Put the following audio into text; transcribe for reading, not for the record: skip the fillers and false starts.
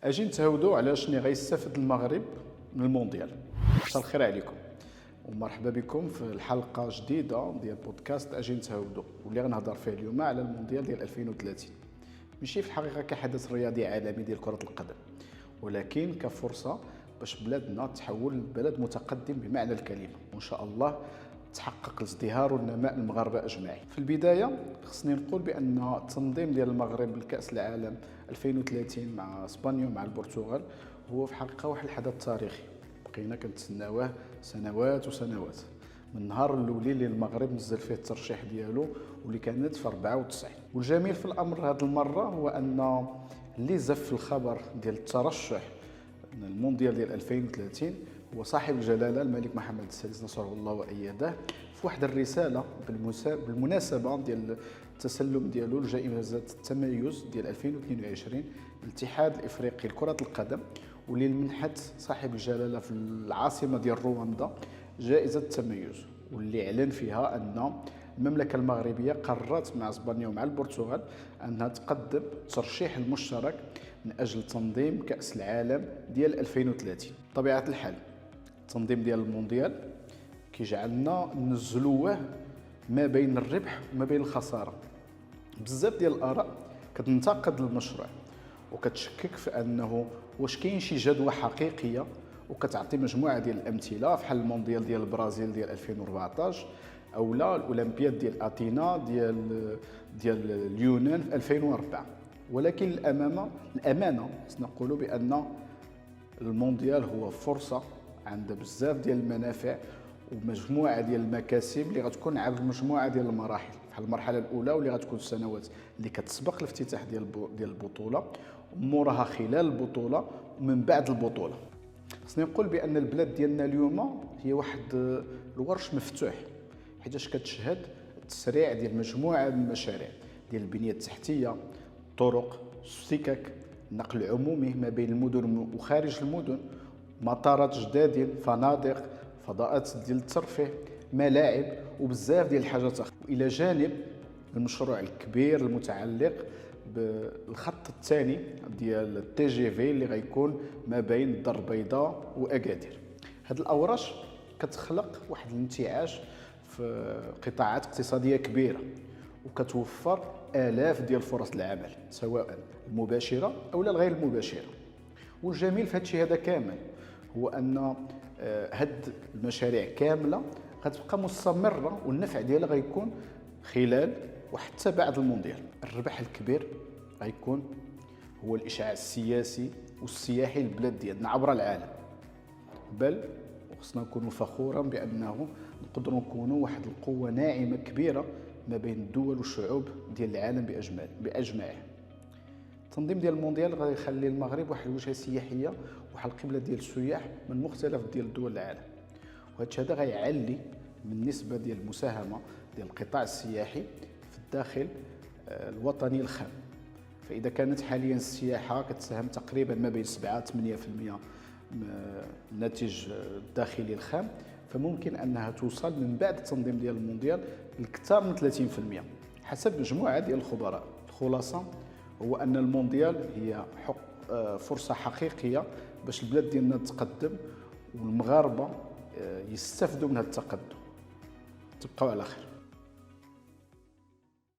اجي نتهاودوا على شنو غيستافد المغرب من المونديال. مساء الخير عليكم ومرحبا بكم في الحلقه جديده ديال بودكاست اجي نتهاودوا، واللي غنهضر فيه اليوم على المونديال ديال 2030. ماشي في الحقيقه كحدث رياضي عالمي ديال كره القدم، ولكن كفرصه باش بلادنا تحول لبلد متقدم بمعنى الكلمه، وان شاء الله تحقق الازدهار والنماء المغاربه اجمعين. في البدايه خصني نقول بان التنظيم ديال المغرب لكاس العالم 2030 مع اسبانيا ومع البرتغال هو في الحقيقه واحد الحدث تاريخي بقينا كنتسناوه سنوات وسنوات، من النهار الاولي اللي المغرب نزل فيه الترشيح ديالو واللي كانت في 94. والجميل في الامر هذه المره هو ان اللي زف الخبر ديال الترشح المونديال ديال 2030 هو صاحب الجلاله الملك محمد السادس نصره الله وايده، في واحد الرساله بالمناسبه ديال التسلم ديالو لجائزه التميز ديال 2022 الاتحاد الافريقي لكره القدم، واللي منحت صاحب الجلاله في العاصمه ديال رواندا جائزه التميز، واللي اعلن فيها ان المملكه المغربيه قررت مع اسبانيا ومع البرتغال انها تقدم ترشيح المشترك من اجل تنظيم كاس العالم ديال 2030. بطبيعه الحال التنظيم ديال المونديال كيجعلنا نزلوه ما بين الربح وما بين الخساره. بزاف ديال الاراء كتنتقد المشروع وكتشكك في انه واش كاين شي جدوى حقيقيه، وكتعطي مجموعه ديال الامثله بحال المونديال ديال البرازيل ديال 2014 او لا الاولمبياد ديال اثينا ديال اليونان في 2004. ولكن الامانه خصنا نقولوا بان المونديال هو فرصه عند بزاف ديال المنافع ومجموعه ديال المكاسب اللي غتكون عبر مجموعه ديال المراحل، بحال المرحله الاولى واللي غتكون السنوات اللي كتسبق الافتتاح ديال البطوله، وموراها خلال البطوله ومن بعد البطوله. خصني نقول بان البلاد ديالنا اليوم هي واحد الورش مفتوح، حيتاش كتشهد التسريع ديال مجموعه من المشاريع ديال البنيه التحتيه، الطرق، السكك، النقل العمومي ما بين المدن وخارج المدن، مطارات جدادين، فنادق، فضاءات ديال الترفيه، ملاعب وبزاف ديال الحاجات اخرى. والى جانب المشروع الكبير المتعلق بالخط الثاني ديال التي جي في اللي غيكون ما بين الدار البيضاء واكادير. هاد الاوراش كتخلق واحد الانتعاش في قطاعات اقتصاديه كبيره وكتوفر آلاف ديال فرص العمل سواء المباشره او لا الغير المباشره. والجميل في هذا الشيء هذا كامل هو ان هاد المشاريع كامله غتبقى مستمره، والنفع ديالها غيكون خلال وحتى بعد المونديال. الربح الكبير غيكون هو الاشعاع السياسي والسياحي للبلاد ديالنا عبر العالم، بل وخصنا نكونوا فخورا بانه نقدروا نكونوا واحد القوه ناعمه كبيره ما بين الدول والشعوب ديال العالم باجمعه. التنظيم ديال المونديال غادي يخلي المغرب واحد الوجهه سياحيه، واحد القبله ديال السياح من مختلف ديال دول العالم، وهذا الشيء هذا غيعلي من النسبه ديال المساهمه ديال القطاع السياحي في الداخل الوطني الخام. فاذا كانت حاليا السياحه كتساهم تقريبا ما بين 7-8% من الناتج الداخلي الخام، فممكن انها توصل من بعد التنظيم ديال المونديال لكثر من 30% حسب مجموعه ديال الخبراء. الخلاصه هو ان المونديال هي فرصه حقيقيه باش البلاد ديالنا تقدم والمغاربه يستافدوا من هذا التقدم. تبقوا على خير.